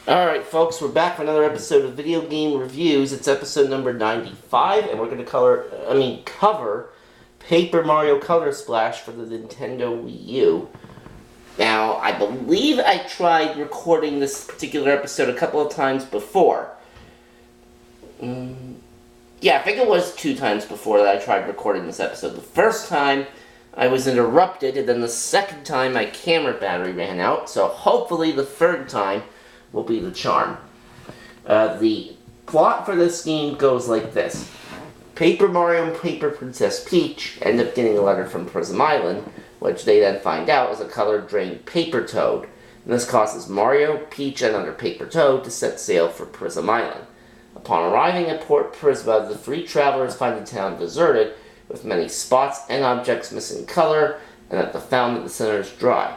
Alright folks, we're back for another episode of Video Game Reviews. It's episode number 95, and we're going to cover Paper Mario Color Splash for the Nintendo Wii U. Now, I believe I tried recording this particular episode a couple of times before. Yeah, I think it was 2 times before that I tried recording this episode. The first time, I was interrupted, and then the second time, my camera battery ran out, so hopefully the third time will be the charm. The plot for this game goes like this. Paper Mario and Paper Princess Peach end up getting a letter from Prism Island, which they then find out is a color-drained Paper Toad. And this causes Mario, Peach, and another Paper Toad to set sail for Prism Island. Upon arriving at Port Prisma, the 3 travelers find the town deserted, with many spots and objects missing color, and that the fountain at the center is dry.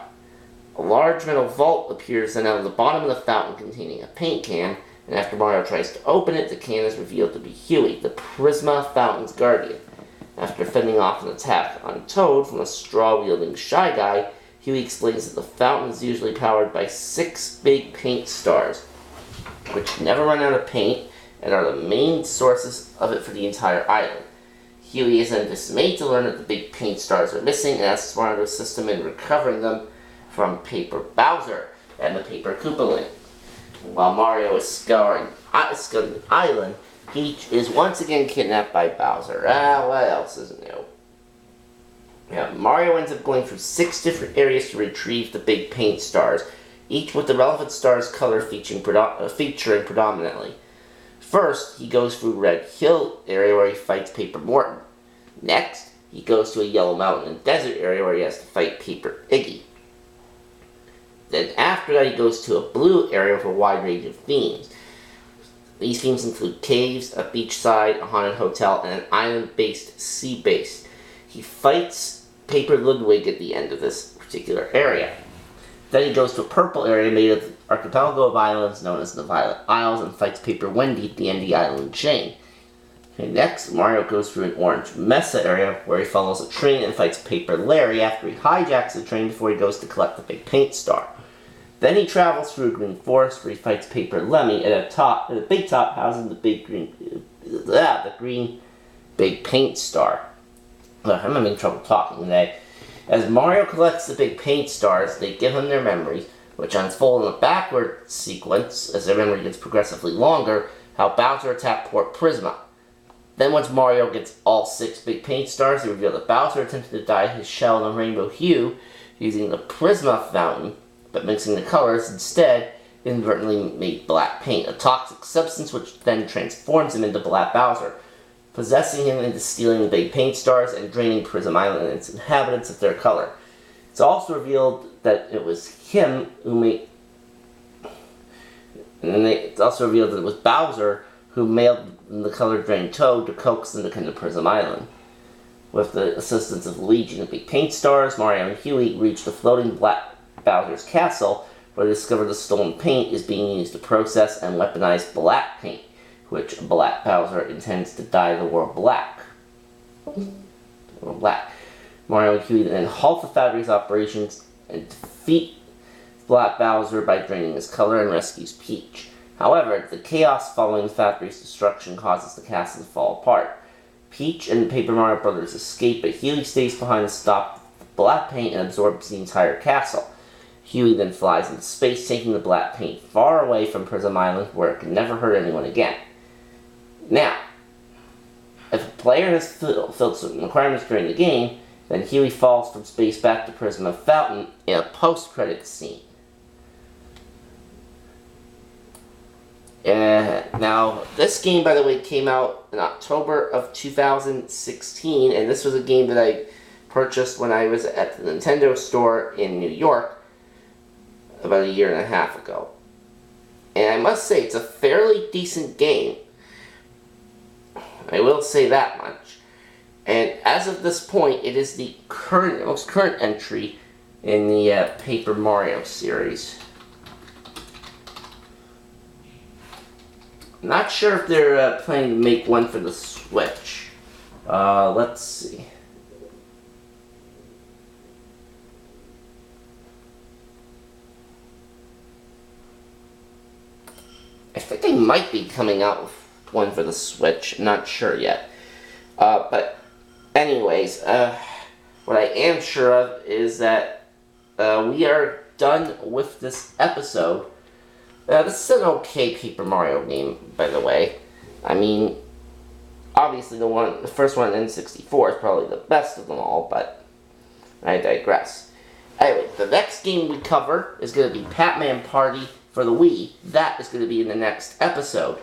A large metal vault appears then out of the bottom of the fountain containing a paint can, and after Mario tries to open it, the can is revealed to be Huey, the Prisma Fountain's guardian. After fending off an attack on Toad from a straw-wielding Shy Guy, Huey explains that the fountain is usually powered by 6 big paint stars, which never run out of paint and are the main sources of it for the entire island. Huey is then dismayed to learn that the big paint stars are missing and asks Mario to assist him in recovering them from Paper Bowser and the Paper Koopaling. While Mario is scouring the island, Peach is once again kidnapped by Bowser. What else is new? Mario ends up going through 6 different areas to retrieve the big paint stars, each with the relevant star's color featuring predominantly. First, he goes through Red Hill area where he fights Paper Morton. Next, he goes to a Yellow Mountain and Desert area where he has to fight Paper Iggy. Then after that, he goes to a blue area with a wide range of themes. These themes include caves, a beachside, a haunted hotel, and an island-based sea base. He fights Paper Ludwig at the end of this particular area. Then he goes to a purple area made of an archipelago of islands known as the Violet Isles and fights Paper Wendy at the end of the island chain. Okay, next, Mario goes through an orange Mesa area where he follows a train and fights Paper Larry after he hijacks the train before he goes to collect the big paint star. Then he travels through a green forest where he fights Paper Lemmy at a big top housing the green big paint star. I'm having trouble talking today. As Mario collects the big paint stars, they give him their memories, which unfold in a backward sequence as their memory gets progressively longer, how Bowser attacked Port Prisma. Then once Mario gets all 6 big paint stars, they reveal that Bowser attempted to dye his shell in a rainbow hue using the Prisma Fountain, but mixing the colors instead inadvertently made black paint, a toxic substance which then transforms him into Black Bowser, possessing him into stealing the big paint stars and draining Prism Island and its inhabitants of their color. It's also revealed that it was him who made... It's also revealed that it was Bowser who mailed the color-drained Toad to coax them to come to Prism Island. With the assistance of the Legion of Big Paint Stars, Mario and Huey reach the floating Black Bowser's castle, where they discover the stolen paint is being used to process and weaponize black paint, which Black Bowser intends to dye the world black. Mario and Huey then halt the factory's operations and defeat Black Bowser by draining his color and rescues Peach. However, the chaos following the factory's destruction causes the castle to fall apart. Peach and the Paper Mario Brothers escape, but Huey stays behind to stop the black paint and absorbs the entire castle. Huey then flies into space, taking the black paint far away from Prism Island, where it can never hurt anyone again. Now, if a player has filled certain requirements during the game, then Huey falls from space back to Prisma Fountain in a post-credits scene. Now, this game, by the way, came out in October of 2016, and this was a game that I purchased when I was at the Nintendo store in New York about a year and a half ago. And I must say, it's a fairly decent game. I will say that much. And as of this point, it is the most current entry in the Paper Mario series. Not sure if they're planning to make one for the Switch. Let's see. I think they might be coming out with one for the Switch. I'm not sure yet. But anyways, what I am sure of is that we are done with this episode. This is an okay Paper Mario game, by the way. I mean, obviously the first one in N64 is probably the best of them all, but I digress. Anyway, the next game we cover is going to be Pac-Man Party for the Wii. That is going to be in the next episode.